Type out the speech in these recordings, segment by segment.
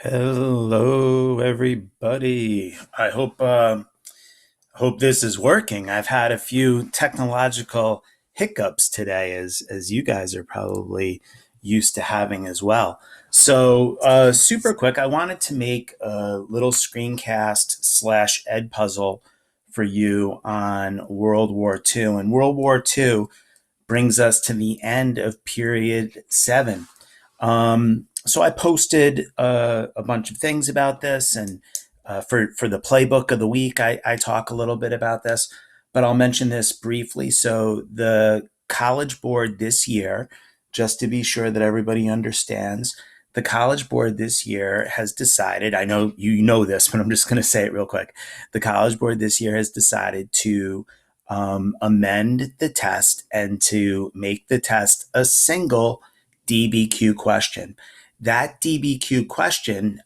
Hello, everybody. I hope this is working. I've had a few technological hiccups today, as you guys are probably used to having as well. So, super quick, I wanted to make a little screencast slash ed puzzle for you on World War II. And World War II brings us to the end of period seven. So I posted a bunch of things about this, and for the playbook of the week, I talk a little bit about this, but I'll mention this briefly. So the College Board this year, just to be sure that everybody understands, the College Board this year has decided. I know you know this, but I'm just going to say it real quick. The College Board this year has decided to amend the test and to make the test a single DBQ question. That DBQ question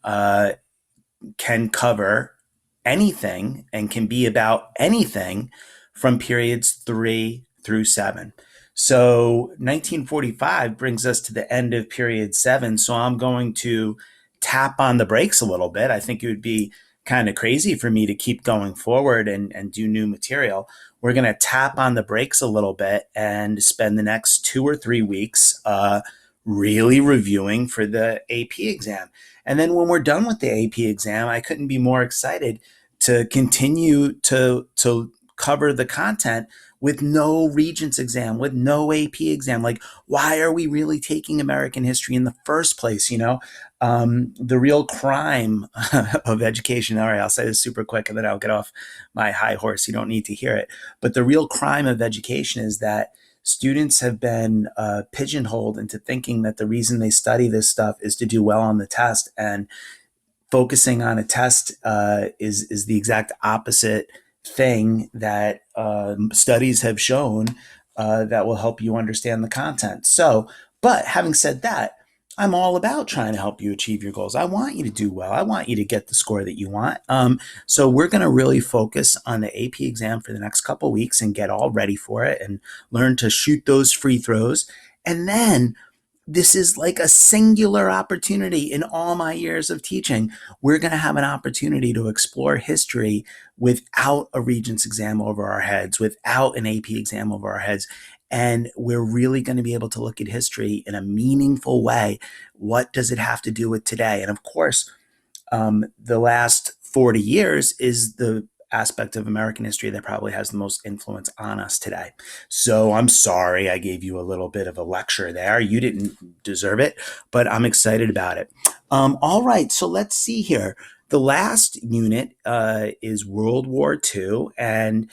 can cover anything and can be about anything from periods 3 through 7. So 1945 brings us to the end of period 7. So I'm going to tap on the brakes a little bit. I think it would be kind of crazy for me to keep going forward and do new material. We're going to tap on the brakes a little bit and spend the next 2 or 3 weeks really reviewing for the AP exam. And then when we're done with the AP exam, I couldn't be more excited to continue to cover the content with no Regents exam, with no AP exam. Like, why are we really taking American history in the first place? The real crime of education. All right, I'll say this super quick and then I'll get off my high horse. You don't need to hear it. But the real crime of education is that students have been pigeonholed into thinking that the reason they study this stuff is to do well on the test, and focusing on a test is the exact opposite thing that studies have shown that will help you understand the content. So, but having said that, I'm all about trying to help you achieve your goals. I want you to do well. I want you to get the score that you want. So we're going to really focus on the AP exam for the next couple of weeks and get all ready for it and learn to shoot those free throws. And then this is like a singular opportunity in all my years of teaching. We're going to have an opportunity to explore history without a Regents exam over our heads, without an AP exam over our heads. And we're really going to be able to look at history in a meaningful way. What does it have to do with today? And of course, the last 40 years is the aspect of American history that probably has the most influence on us today. So I'm sorry I gave you a little bit of a lecture there. You didn't deserve it, but I'm excited about it. All right, so let's see here. The last unit is World War II, and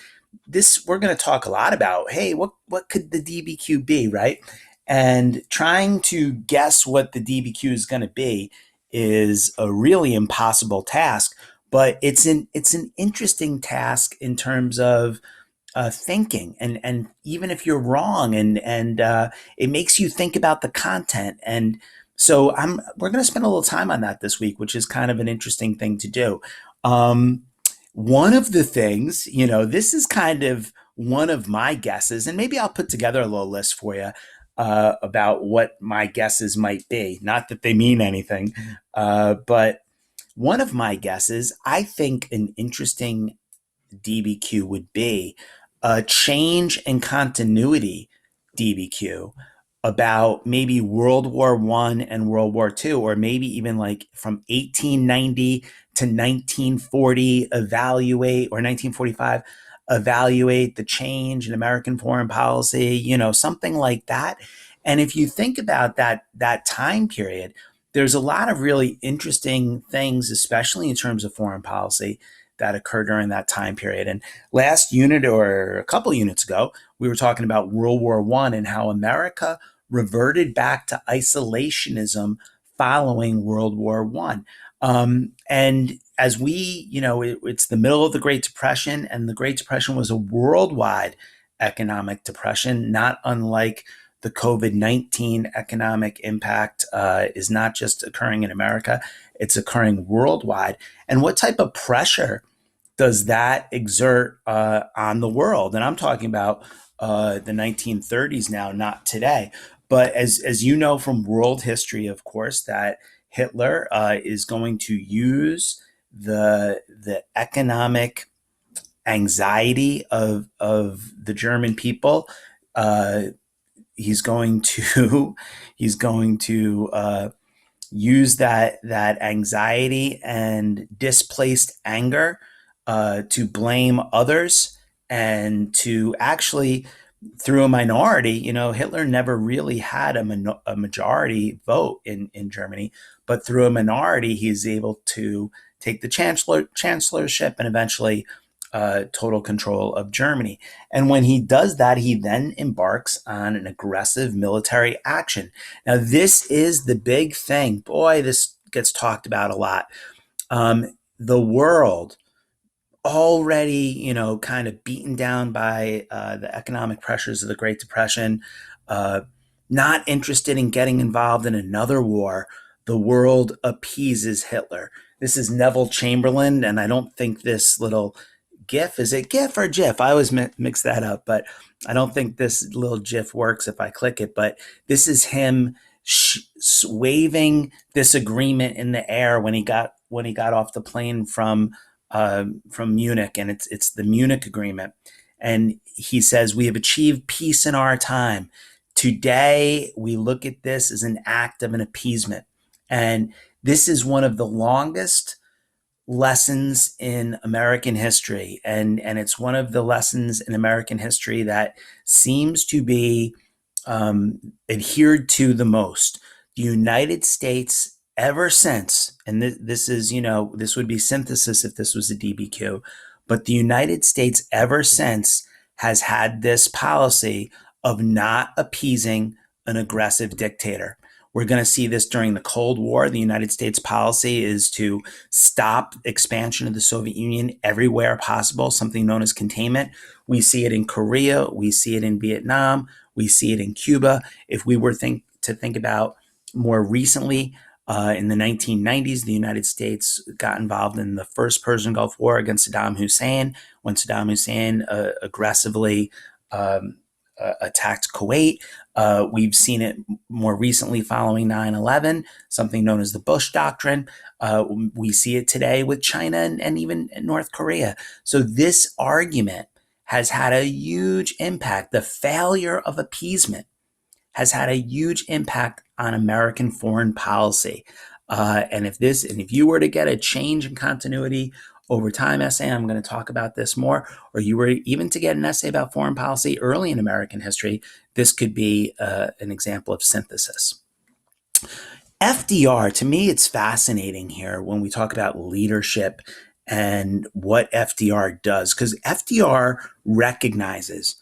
this we're going to talk a lot about. Hey, what could the DBQ be, right? And trying to guess what the DBQ is going to be is a really impossible task, but it's an interesting task in terms of thinking, and even if you're wrong, and it makes you think about the content. And so we're going to spend a little time on that this week, which is kind of an interesting thing to do. Um, One of the things, this is kind of one of my guesses, and maybe I'll put together a little list for you about what my guesses might be. Not that they mean anything, but one of my guesses, I think an interesting DBQ would be a change in continuity DBQ about maybe World War One and World War Two, or maybe even like from 1890 to 1940, evaluate, or 1945, evaluate the change in American foreign policy, something like that. And if you think about that time period, there's a lot of really interesting things, especially in terms of foreign policy, that occurred during that time period. And last unit, or a couple units ago, we were talking about World War One and how America reverted back to isolationism following World War One. And as it's the middle of the Great Depression, and the Great Depression was a worldwide economic depression, not unlike the COVID-19 economic impact is not just occurring in America, it's occurring worldwide. And what type of pressure does that exert on the world? And I'm talking about the 1930s now, not today. But as you know from world history, of course, that Hitler is going to use the economic anxiety of the German people. Uh, he's going to he's going to use that anxiety and displaced anger to blame others and to actually through a minority. Hitler never really had a majority vote in Germany, but through a minority, he's able to take the chancellorship and eventually total control of Germany. And when he does that, he then embarks on an aggressive military action. Now, this is the big thing. Boy, this gets talked about a lot. The world already, kind of beaten down by the economic pressures of the Great Depression, uh, not interested in getting involved in another war. The world appeases Hitler. This is Neville Chamberlain, and I don't think this little GIF, is it GIF or GIF? I always mix that up, but I don't think this little GIF works if I click it. But this is him waving this agreement in the air when he got off the plane from Munich, and it's the Munich Agreement. And he says, "We have achieved peace in our time. Today, we look at this as an act of an appeasement." And this is one of the longest lessons in American history, and it's one of the lessons in American history that seems to be adhered to the most. The United States, ever since, and this is, this would be synthesis if this was a DBQ, but the United States, ever since, has had this policy of not appeasing an aggressive dictator. We're going to see this during the Cold War. The United States policy is to stop expansion of the Soviet Union everywhere possible, something known as containment. We see it in Korea. We see it in Vietnam. We see it in Cuba. If we were to think about more recently, in the 1990s, the United States got involved in the first Persian Gulf War against Saddam Hussein, when Saddam Hussein aggressively attacked Kuwait. We've seen it more recently following 9/11, something known as the Bush Doctrine. We see it today with China and even North Korea. So this argument has had a huge impact. The failure of appeasement has had a huge impact on American foreign policy. And if you were to get a change in continuity over time essay, I'm going to talk about this more, or you were even to get an essay about foreign policy early in American history, this could be an example of synthesis. FDR, to me, it's fascinating here when we talk about leadership and what FDR does, because FDR recognizes,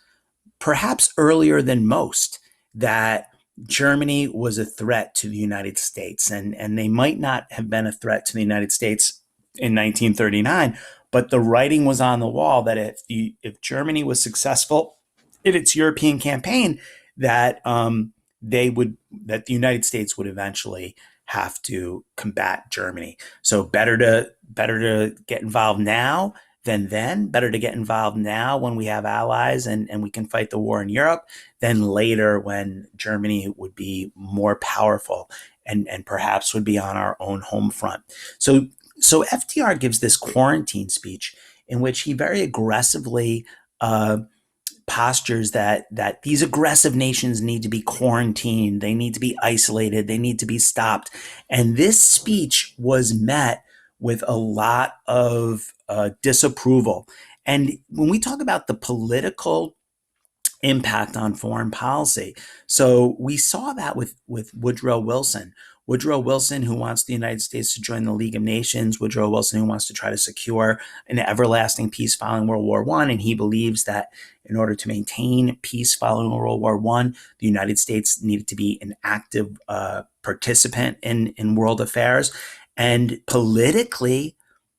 perhaps earlier than most, that Germany was a threat to the United States. And they might not have been a threat to the United States in 1939, but the writing was on the wall that if Germany was successful in its European campaign, that that the United States would eventually have to combat Germany. So better to get involved now than then. Better to get involved now when we have allies and we can fight the war in Europe than later when Germany would be more powerful and perhaps would be on our own home front. So FDR gives this quarantine speech in which he very aggressively postures that these aggressive nations need to be quarantined, they need to be isolated, they need to be stopped. And this speech was met with a lot of disapproval. And when we talk about the political impact on foreign policy, so we saw that with Woodrow Wilson. Woodrow Wilson, who wants the United States to join the League of Nations, Woodrow Wilson, who wants to try to secure an everlasting peace following World War I, and he believes that in order to maintain peace following World War I, the United States needed to be an active participant in world affairs. And politically,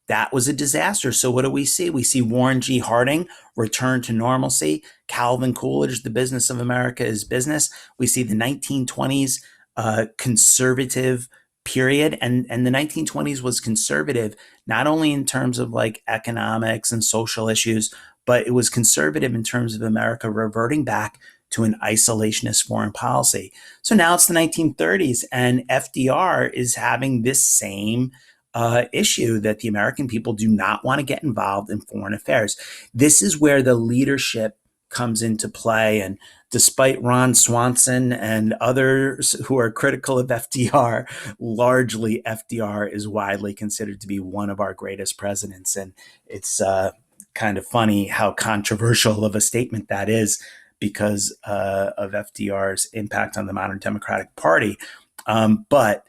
that was a disaster. So what do we see? We see Warren G. Harding return to normalcy. Calvin Coolidge, The Business of America is Business. We see the 1920s conservative period. And the 1920s was conservative, not only in terms of like economics and social issues, but it was conservative in terms of America reverting back to an isolationist foreign policy. So now it's the 1930s, and FDR is having this same issue that the American people do not want to get involved in foreign affairs. This is where the leadership comes into play. And despite Ron Swanson and others who are critical of FDR, largely FDR is widely considered to be one of our greatest presidents. And it's kind of funny how controversial of a statement that is because of FDR's impact on the modern Democratic Party. But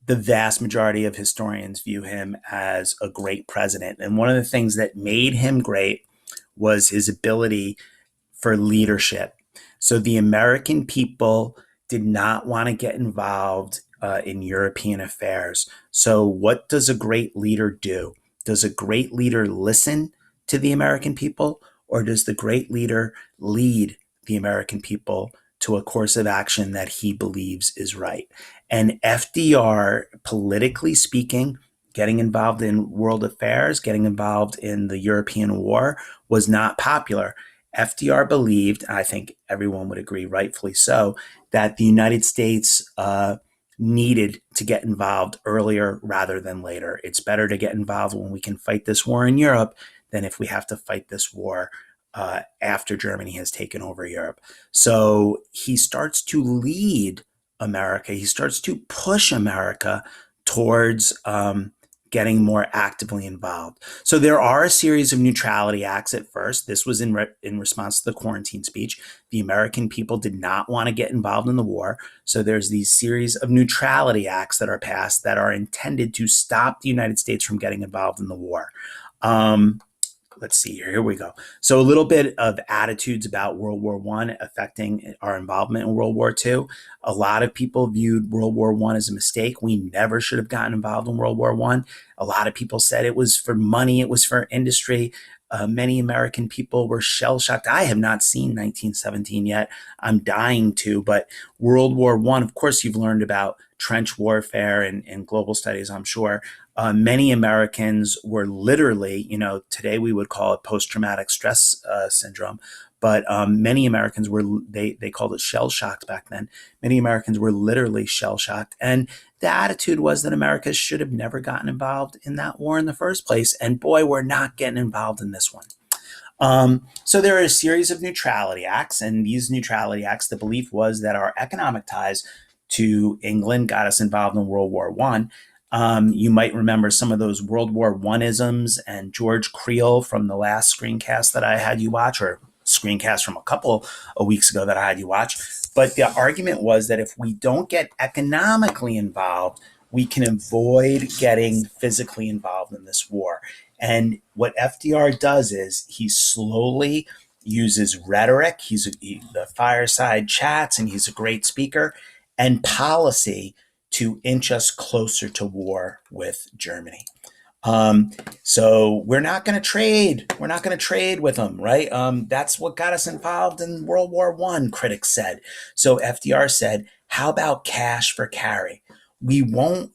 the vast majority of historians view him as a great president. And one of the things that made him great was his ability for leadership. So the American people did not want to get involved in European affairs. So what does a great leader do? Does a great leader listen to the American people, or does the great leader lead the American people to a course of action that he believes is right? And FDR, politically speaking, getting involved in world affairs, getting involved in the European war was not popular. FDR believed, and I think everyone would agree, rightfully so, that the United States needed to get involved earlier rather than later. It's better to get involved when we can fight this war in Europe than if we have to fight this war after Germany has taken over Europe. So he starts to lead America. He starts to push America towards getting more actively involved. So there are a series of neutrality acts at first. This was in response to the quarantine speech. The American people did not want to get involved in the war. So there's these series of neutrality acts that are passed that are intended to stop the United States from getting involved in the war. Let's see here. Here we go. So a little bit of attitudes about World War I affecting our involvement in World War II. A lot of people viewed World War I as a mistake. We never should have gotten involved in World War I. A lot of people said it was for money. It was for industry. Many American people were shell-shocked. I have not seen 1917 yet. I'm dying to, but World War I, of course, you've learned about trench warfare and global studies, I'm sure. Many Americans were literally, today we would call it post-traumatic stress syndrome, but many Americans were, they called it shell-shocked back then. Many Americans were literally shell-shocked. And the attitude was that America should have never gotten involved in that war in the first place. And boy, we're not getting involved in this one. So there are a series of neutrality acts, and these neutrality acts, the belief was that our economic ties to England got us involved in World War I. You might remember some of those World War I-isms and George Creel from the last screencast that I had you watch, or screencast from a couple of weeks ago that I had you watch. But the argument was that if we don't get economically involved, we can avoid getting physically involved in this war. And what FDR does is he slowly uses rhetoric. The fireside chats, and he's a great speaker, and policy to inch us closer to war with Germany. So we're not going to trade. We're not going to trade with them, right? That's what got us involved in World War I, critics said. So FDR said, how about cash for carry? We won't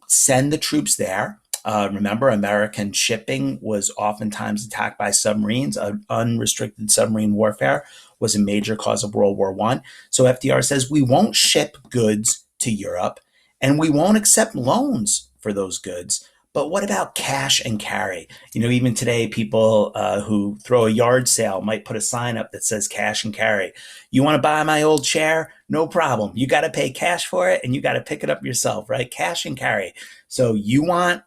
send the troops there. Remember, American shipping was oftentimes attacked by submarines. Unrestricted submarine warfare was a major cause of World War I. So FDR says we won't ship goods to Europe, and we won't accept loans for those goods. But what about cash and carry? Even today, people who throw a yard sale might put a sign up that says cash and carry. You want to buy my old chair? No problem. You got to pay cash for it, and you got to pick it up yourself, right? Cash and carry. So you want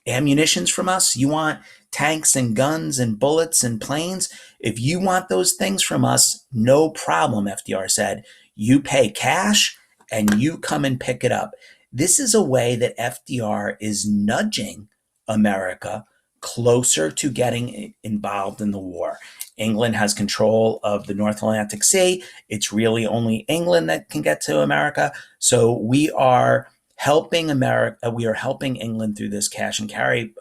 ammunitions from us? You want tanks and guns and bullets and planes? If you want those things from us, no problem, FDR said. You pay cash and you come and pick it up. This is a way that FDR is nudging America closer to getting involved in the war. England has control of the North Atlantic Sea. It's really only England that can get to America. So we are helping America. We are helping England through this cash and carry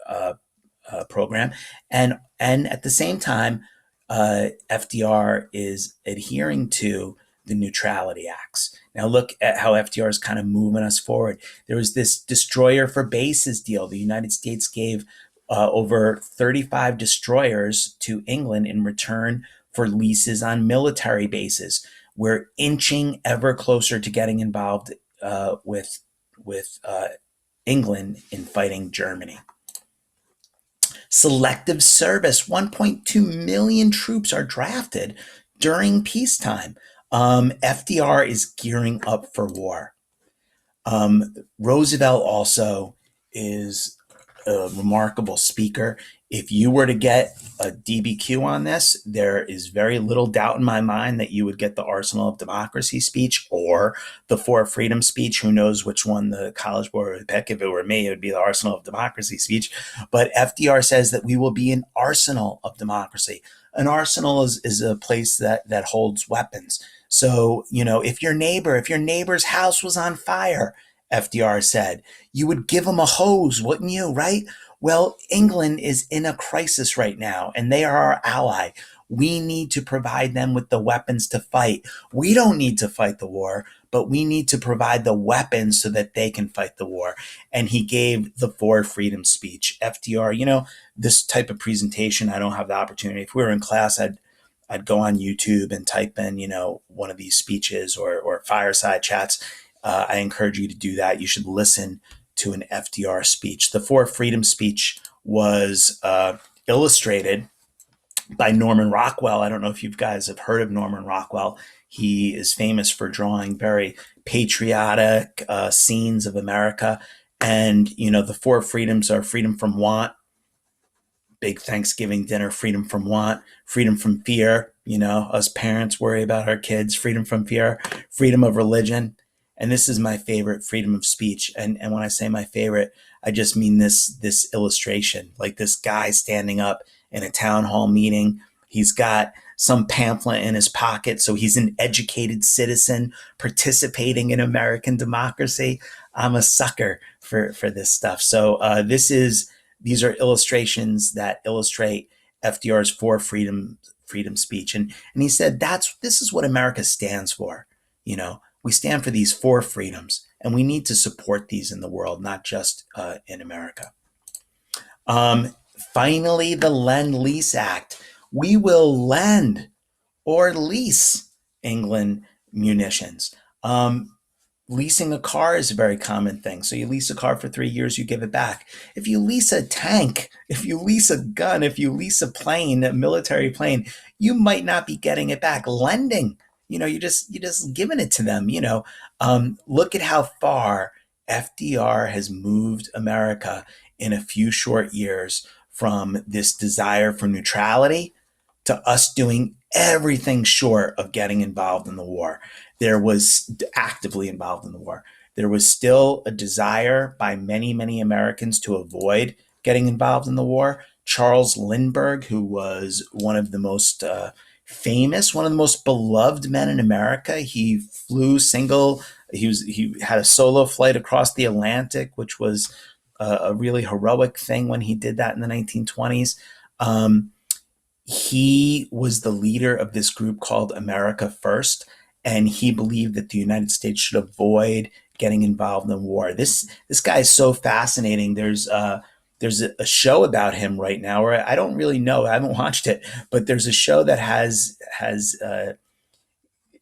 program, and at the same time, FDR is adhering to the neutrality acts. Now look at how FDR is kind of moving us forward. There was this destroyer for bases deal. The United States gave over 35 destroyers to England in return for leases on military bases. We're inching ever closer to getting involved with England in fighting Germany. Selective service: 1.2 million troops are drafted during peacetime. FDR is gearing up for war. Roosevelt also is a remarkable speaker. If you were to get a DBQ on this, there is very little doubt in my mind that you would get the Arsenal of Democracy speech or the Four Freedom speech. Who knows which one the College Board would pick? If it were me, it would be the Arsenal of Democracy speech. But FDR says that we will be an arsenal of democracy. An arsenal is a place that holds weapons. So, if your neighbor's house was on fire, FDR said, you would give them a hose, wouldn't you? Right? Well, England is in a crisis right now, and they are our ally. We need to provide them with the weapons to fight. We don't need to fight the war, but we need to provide the weapons so that they can fight the war. And he gave the Four Freedom speech. FDR, this type of presentation, I don't have the opportunity. If we were in class, I'd go on YouTube and type in, one of these speeches or fireside chats. I encourage you to do that. You should listen to an FDR speech. The Four Freedom speech was illustrated by Norman Rockwell. I don't know if you guys have heard of Norman Rockwell. He is famous for drawing very patriotic scenes of America. And, the four freedoms are freedom from want, big Thanksgiving dinner, freedom from want, freedom from fear. Us parents worry about our kids, freedom from fear, freedom of religion. And this is my favorite, freedom of speech. And when I say my favorite, I just mean this illustration, like this guy standing up in a town hall meeting. He's got some pamphlet in his pocket. So he's an educated citizen participating in American democracy. I'm a sucker for this stuff. So these are illustrations that illustrate FDR's four freedom speech. And he said, this is what America stands for. We stand for these four freedoms, and we need to support these in the world, not just in America. Finally, the Lend-Lease Act. We will lend or lease England munitions. Leasing a car is a very common thing. So you lease a car for 3 years, you give it back. If you lease a tank, if you lease a gun, if you lease a plane, a military plane, you might not be getting it back. Lending, you're just giving it to them. Look at how far FDR has moved America in a few short years from this desire for neutrality to us doing everything short of getting involved in the war. There was actively involved in the war. There was still a desire by many, many Americans to avoid getting involved in the war. Charles Lindbergh, who was one of the most famous, one of the most beloved men in America, he flew single. He had a solo flight across the Atlantic, which was a really heroic thing when he did that in the 1920s. He was the leader of this group called America First, and he believed that the United States should avoid getting involved in war. This guy is so fascinating. There's a show about him right now, or I don't really know. I haven't watched it, but there's a show that has a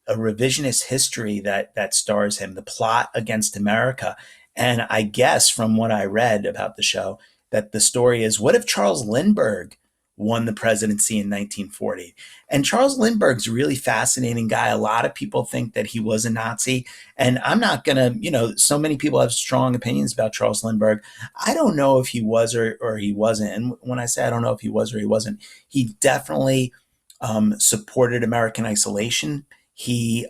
revisionist history that stars him, The Plot Against America. And I guess from what I read about the show, that the story is, what if Charles Lindbergh won the presidency in 1940? And Charles Lindbergh's a really fascinating guy. A lot of people think that he was a Nazi. And I'm not going to, so many people have strong opinions about Charles Lindbergh. I don't know if he was or he wasn't. And when I say I don't know if he was or he wasn't, he definitely supported American isolation. He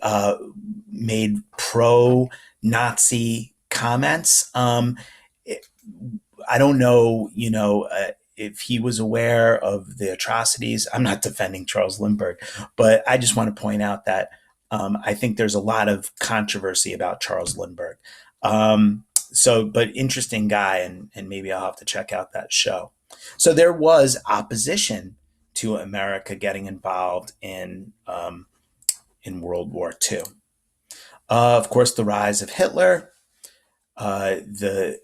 made pro-Nazi comments. I don't know, if he was aware of the atrocities. I'm not defending Charles Lindbergh, but I just want to point out that I think there's a lot of controversy about Charles Lindbergh. But interesting guy, and maybe I'll have to check out that show. So there was opposition to America getting involved in World War II. Of course, the rise of Hitler, the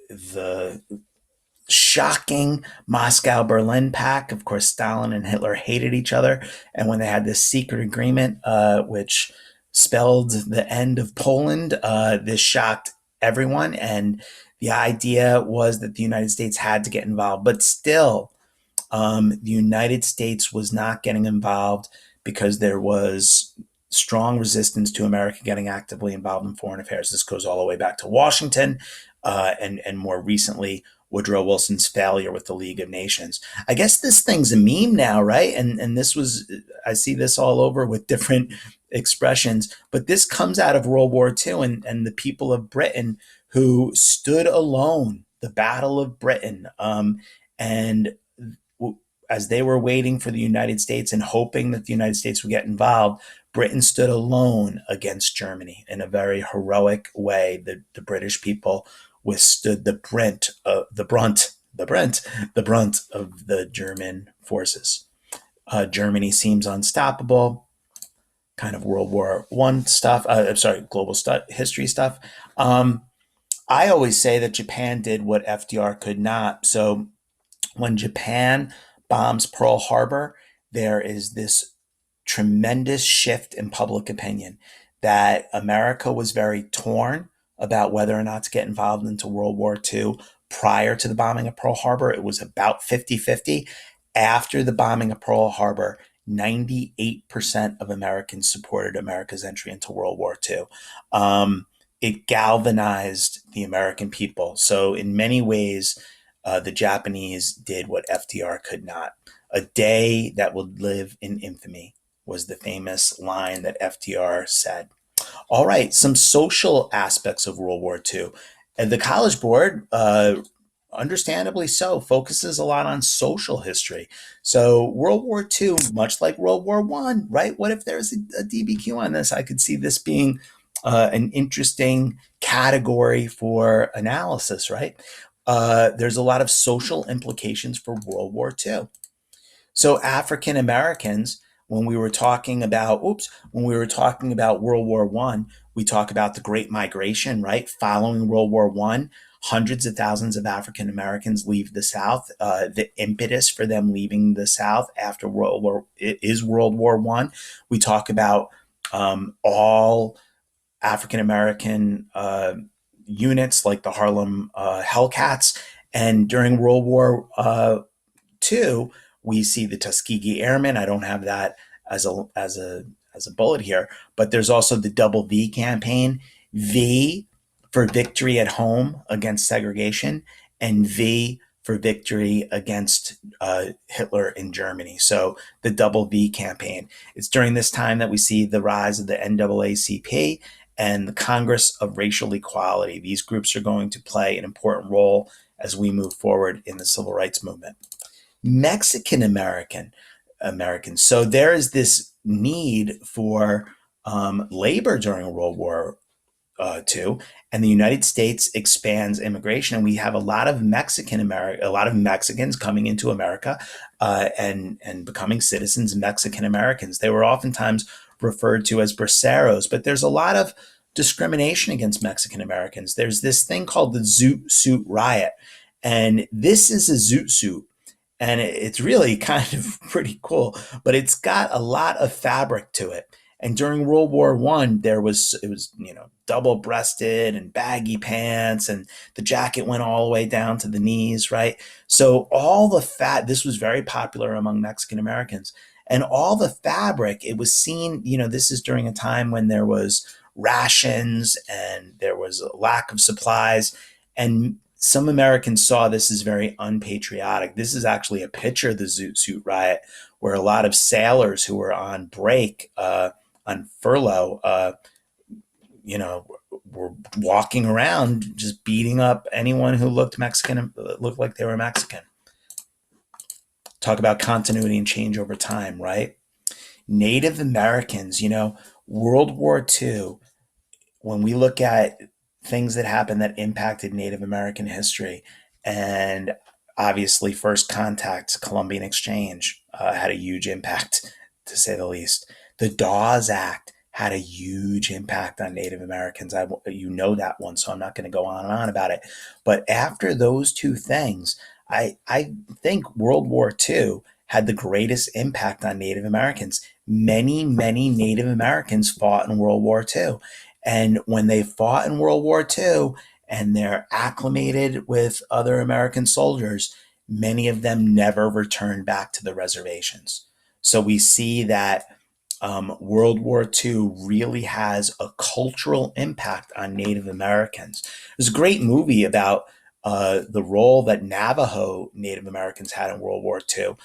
shocking Moscow Berlin Pact. Of course, Stalin and Hitler hated each other. And when they had this secret agreement, which spelled the end of Poland, this shocked everyone. And the idea was that the United States had to get involved. But still, the United States was not getting involved because there was strong resistance to America getting actively involved in foreign affairs. This goes all the way back to Washington, and more recently Woodrow Wilson's failure with the League of Nations. I guess this thing's a meme now, right? And this was, I see this all over with different expressions, but this comes out of World War II, and the people of Britain who stood alone, the Battle of Britain, and as they were waiting for the United States and hoping that the United States would get involved, Britain stood alone against Germany in a very heroic way. The British people withstood the brunt of the German forces. Germany seems unstoppable. Kind of World War One stuff. Global history stuff. I always say that Japan did what FDR could not. So when Japan bombs Pearl Harbor, there is this tremendous shift in public opinion that America was very torn about whether or not to get involved into World War II. Prior to the bombing of Pearl Harbor, it was about 50-50. After the bombing of Pearl Harbor, 98% of Americans supported America's entry into World War II. It galvanized the American people. So, in many ways, the Japanese did what FDR could not. A day that would live in infamy was the famous line that FDR said. All right, some social aspects of World War II. And the College Board, understandably so, focuses a lot on social history. So World War II, much like World War One, right? What if there's a DBQ on this? I could see this being an interesting category for analysis, right? There's a lot of social implications for World War II. So African Americans, when we were talking about World War One, we talk about the Great Migration, right? Following World War One, hundreds of thousands of African Americans leave the South. The impetus for them leaving the South after World War One. We talk about all African American units like the Harlem Hellcats, and during World War II, we see the Tuskegee Airmen. I don't have that as a bullet here, but there's also the Double V campaign. V for victory at home against segregation, and V for victory against Hitler in Germany. So the Double V campaign. It's during this time that we see the rise of the NAACP and the Congress of Racial Equality. These groups are going to play an important role as we move forward in the civil rights movement. Mexican Americans. So there is this need for labor during World War II, and the United States expands immigration, and we have a lot of Mexicans coming into America and becoming citizens. Mexican Americans. They were oftentimes referred to as braceros, but there's a lot of discrimination against Mexican Americans. There's this thing called the Zoot Suit Riot, and this is a zoot suit, and it's really kind of pretty cool, but it's got a lot of fabric to it. And during World War One, it was double breasted and baggy pants, and the jacket went all the way down to the knees, right? So all the fat this was very popular among Mexican Americans, and all the fabric it was seen. This is during a time when there was rations and there was a lack of supplies, and some Americans saw this as very unpatriotic. This is actually a picture of the Zoot Suit Riot, where a lot of sailors who were on break, on furlough, were walking around just beating up anyone who looked Mexican, looked like they were Mexican. Talk about continuity and change over time, right? Native Americans, World War II, when we look at things that happened that impacted Native American history, and obviously first contact, Columbian Exchange had a huge impact, to say the least. The Dawes Act had a huge impact on Native Americans. You know that one, so I'm not going to go on and on about it. But after those two things, I think World War II had the greatest impact on Native Americans. Many Native Americans fought in World War II. And when they fought in World War II and they're acclimated with other American soldiers, many of them never returned back to the reservations. So we see that World War II really has a cultural impact on Native Americans. There's a great movie about the role that Navajo Native Americans had in World War II.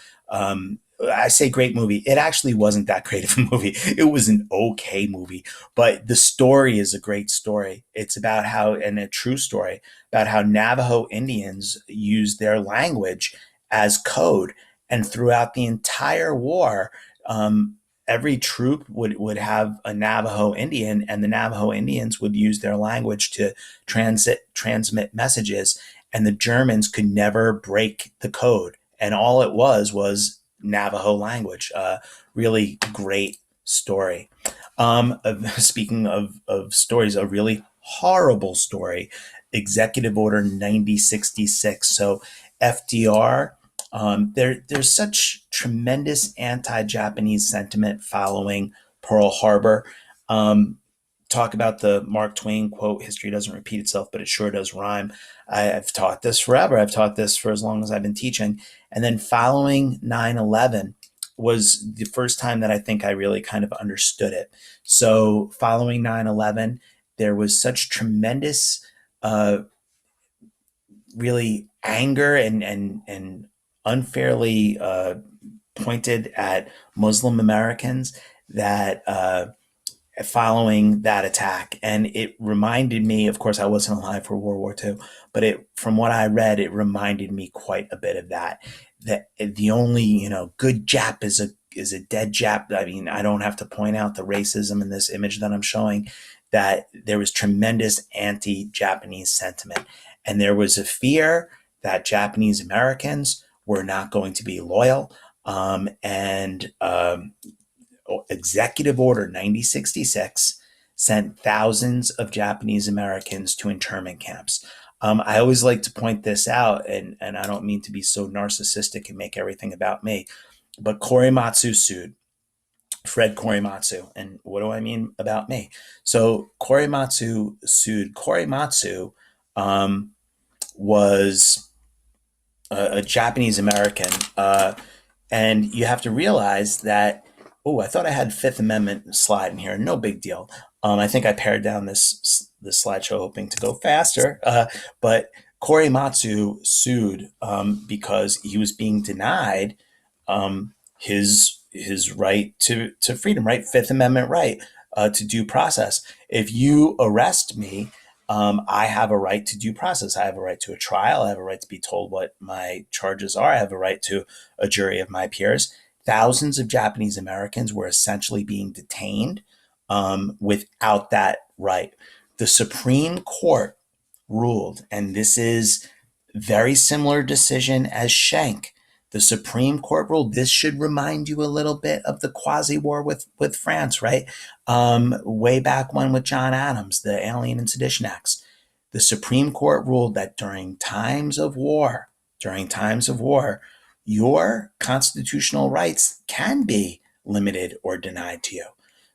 I say great movie. It actually wasn't that great of a movie. It was an okay movie, but the story is a great story. It's about how, and a true story, about how Navajo Indians used their language as code. And throughout the entire war, every troop would have a Navajo Indian, and the Navajo Indians would use their language to transmit messages, and the Germans could never break the code. And all it was Navajo language. Really great story. Speaking of stories, a really horrible story. Executive Order 9066. So FDR, there's such tremendous anti-Japanese sentiment following Pearl Harbor. Um, Talk about the Mark Twain quote: "History doesn't repeat itself, but it sure does rhyme." I've taught this forever. I've taught this for as long as I've been teaching. And then following 9/11 was the first time that I think I really kind of understood it. So following 9/11, there was such tremendous uh, really anger and unfairly pointed at Muslim Americans that following that attack. And it reminded me, of course, I wasn't alive for World War II, but from what I read, it reminded me quite a bit of that. That the only, good Jap is a dead Jap. I mean, I don't have to point out the racism in this image that I'm showing, that there was tremendous anti-Japanese sentiment. And there was a fear that Japanese Americans were not going to be loyal. And Executive Order 9066 sent thousands of Japanese Americans to internment camps. I always like to point this out, and I don't mean to be so narcissistic and make everything about me, but Korematsu sued Fred Korematsu. And what do I mean about me? So Korematsu sued. Korematsu was a Japanese American. And you have to realize that, oh, I thought I had Fifth Amendment slide in here. No big deal. I think I pared down this slideshow hoping to go faster. But Korematsu sued because he was being denied his right to freedom, right? Fifth Amendment right to due process. If you arrest me, I have a right to due process. I have a right to a trial. I have a right to be told what my charges are. I have a right to a jury of my peers. Thousands of Japanese Americans were essentially being detained without that right. The Supreme Court ruled, and this is very similar decision as Schenck. The Supreme Court ruled. This should remind you a little bit of the quasi-war with France, right? Way back when with John Adams, the Alien and Sedition Acts. The Supreme Court ruled that during times of war, your constitutional rights can be limited or denied to you.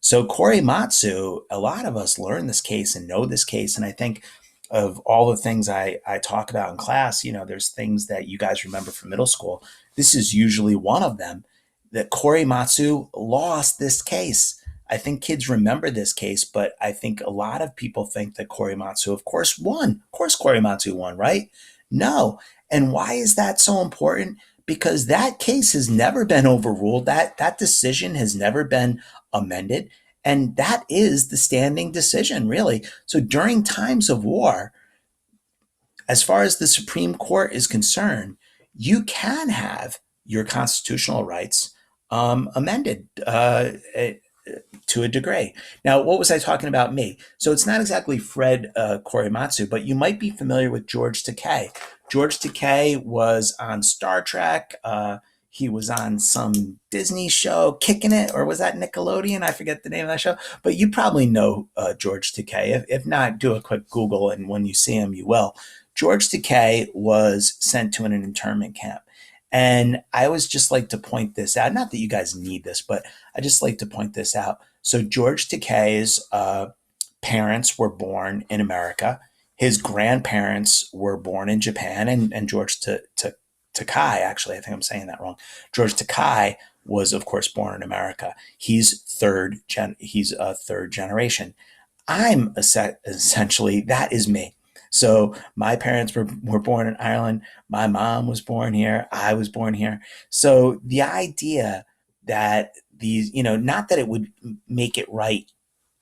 So Korematsu, a lot of us learn this case and know this case, and I think of all the things I talk about in class, there's things that you guys remember from middle school. This is usually one of them, that Korematsu lost this case. I think kids remember this case, but I think a lot of people think that Korematsu, of course, won. Of course, Korematsu won, right? No. And why is that so important? Because that case has never been overruled. That decision has never been amended. And that is the standing decision, really. So during times of war, as far as the Supreme Court is concerned, you can have your constitutional rights amended to a degree. Now, what was I talking about me? So it's not exactly Fred Korematsu, but you might be familiar with George Takei. George Takei was on Star Trek. He was on some Disney show, Kicking It, or was that Nickelodeon? I forget the name of that show. But you probably know George Takei. If not, do a quick Google, and when you see him, you will. George Takei was sent to an internment camp. And I always just like to point this out. Not that you guys need this, but I just like to point this out. So George Takei's parents were born in America. His grandparents were born in Japan, and Takai, actually, I think I'm saying that wrong. George Takai was, of course, born in America. He's a third generation. Essentially, that is me. So my parents were born in Ireland. My mom was born here. I was born here. So the idea that these, not that it would make it right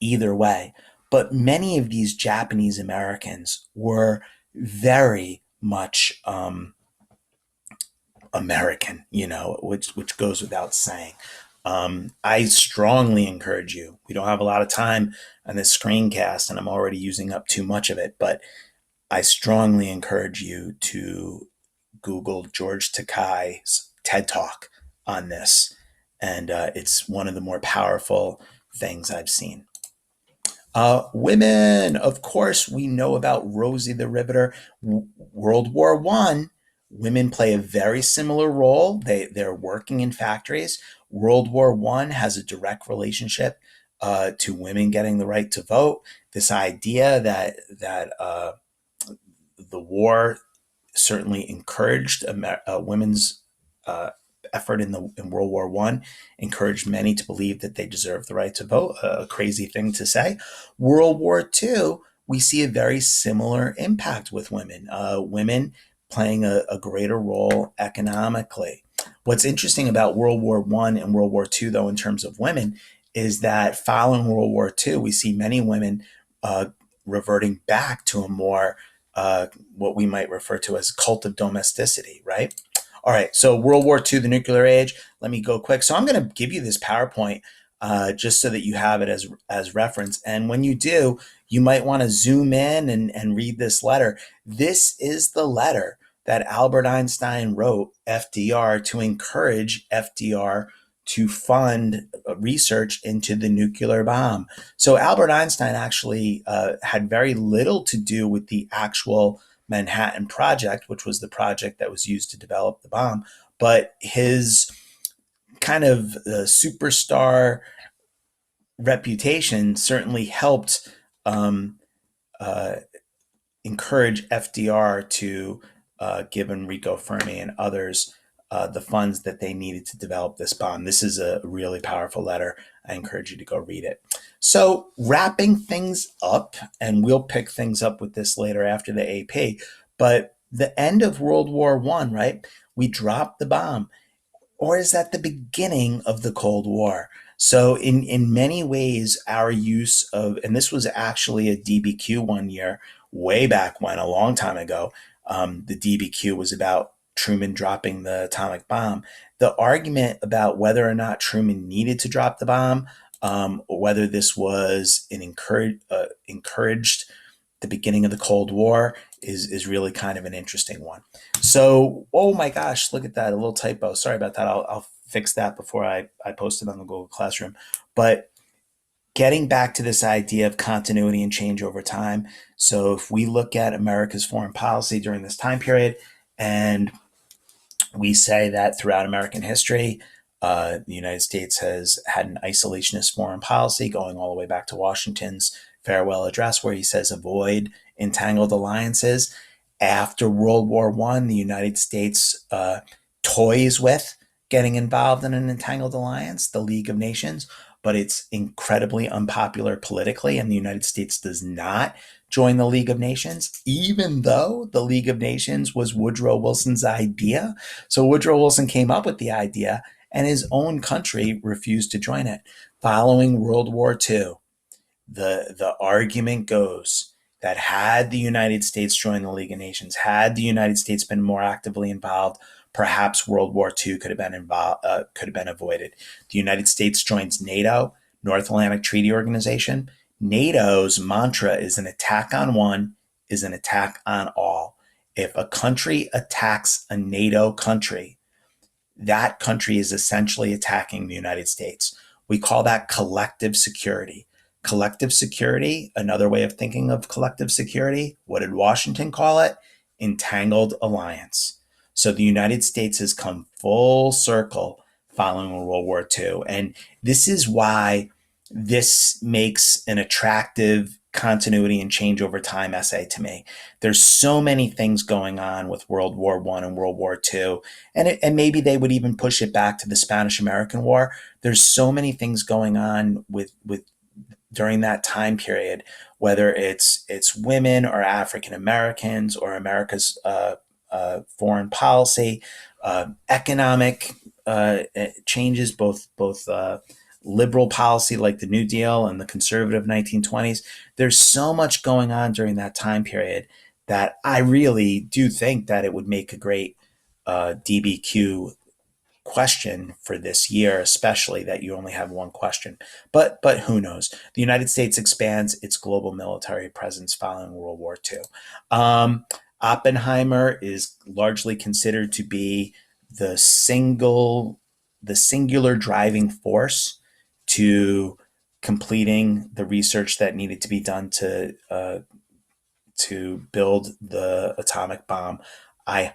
either way, but many of these Japanese Americans were very much American, which goes without saying. I strongly encourage you. We don't have a lot of time on this screencast, and I'm already using up too much of it, but I strongly encourage you to Google George Takei's TED Talk on this. And it's one of the more powerful things I've seen. Women, of course, we know about Rosie the Riveter. World War One, women play a very similar role. They're working in factories. World War One has a direct relationship to women getting the right to vote. This idea that the war certainly encouraged women's effort in World War One, encouraged many to believe that they deserve the right to vote. A crazy thing to say. World War Two, we see a very similar impact with women. Women playing a greater role economically. What's interesting about World War One and World War Two, though, in terms of women, is that following World War Two, we see many women uh, reverting back to a more what we might refer to as cult of domesticity, right? All right, so World War II, the nuclear age. Let me go quick. So I'm going to give you this PowerPoint just so that you have it as reference. And when you do, you might want to zoom in and read this letter. This is the letter that Albert Einstein wrote FDR to encourage FDR to fund research into the nuclear bomb. So Albert Einstein actually had very little to do with the actual Manhattan Project, which was the project that was used to develop the bomb. But his kind of superstar reputation certainly helped um, uh, encourage FDR to give Enrico Fermi and others the funds that they needed to develop this bomb. This is a really powerful letter. I encourage you to go read it. So, wrapping things up, and we'll pick things up with this later after the AP, but the end of World War One, right? We dropped the bomb, or is that the beginning of the Cold War? So in many ways, our use of, and this was actually a DBQ one year, way back when, a long time ago, the DBQ was about Truman dropping the atomic bomb. The argument about whether or not Truman needed to drop the bomb, or whether this was an encouraged the beginning of the Cold War is really kind of an interesting one. So, oh my gosh, look at that, a little typo. Sorry about that. I'll fix that before I post it on the Google Classroom. But getting back to this idea of continuity and change over time. So if we look at America's foreign policy during this time period, and we say that throughout American history, the United States has had an isolationist foreign policy going all the way back to Washington's farewell address, where he says, avoid entangled alliances. After World War One, the United States toys with getting involved in an entangled alliance, the League of Nations, but it's incredibly unpopular politically, and the United States does not join the League of Nations, even though the League of Nations was Woodrow Wilson's idea. So Woodrow Wilson came up with the idea, and his own country refused to join it. Following World War II, the argument goes that had the United States joined the League of Nations, had the United States been more actively involved, perhaps World War II could have been avoided. The United States joins NATO, North Atlantic Treaty Organization. NATO's mantra is an attack on one is an attack on all. If a country attacks a NATO country, that country is essentially attacking the United States. We call that collective security. Collective security, another way of thinking of collective security, what did Washington call it? entangled alliance. So the United States has come full circle following World War II. And this is why this makes an attractive continuity and change over time essay to me. There's so many things going on with World War One and World War II, and maybe they would even push it back to the Spanish American War. There's so many things going on with during that time period, whether it's women or African Americans or America's foreign policy, economic changes, both liberal policy like the New Deal and the conservative 1920s. There's so much going on during that time period that I really do think that it would make a great DBQ question for this year, especially that you only have one question. But who knows? The United States expands its global military presence following World War II. Um, Oppenheimer is largely considered to be the singular driving force to completing the research that needed to be done to build the atomic bomb. I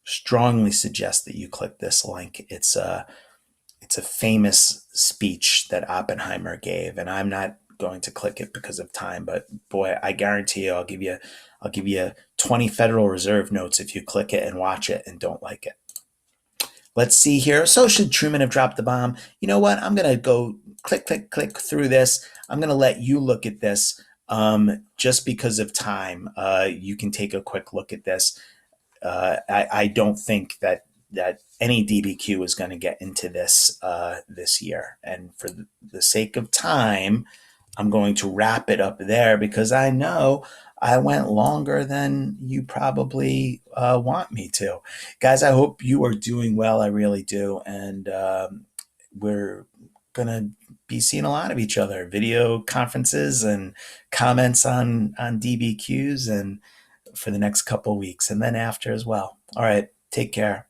strongly suggest that you click this link. It's a famous speech that Oppenheimer gave, and I'm not going to click it because of time. But boy, I guarantee you, I'll give you 20 Federal Reserve notes if you click it and watch it and don't like it. Let's see here. So should Truman have dropped the bomb? You know what? I'm gonna go click through this. I'm gonna let you look at this just because of time. You can take a quick look at this. I don't think that any DBQ is going to get into this this year. And for the sake of time, I'm going to wrap it up there because I know I went longer than you probably want me to. Guys, I hope you are doing well. I really do. And we're going to be seeing a lot of each other, video conferences and comments on DBQs and for the next couple weeks and then after as well. All right. Take care.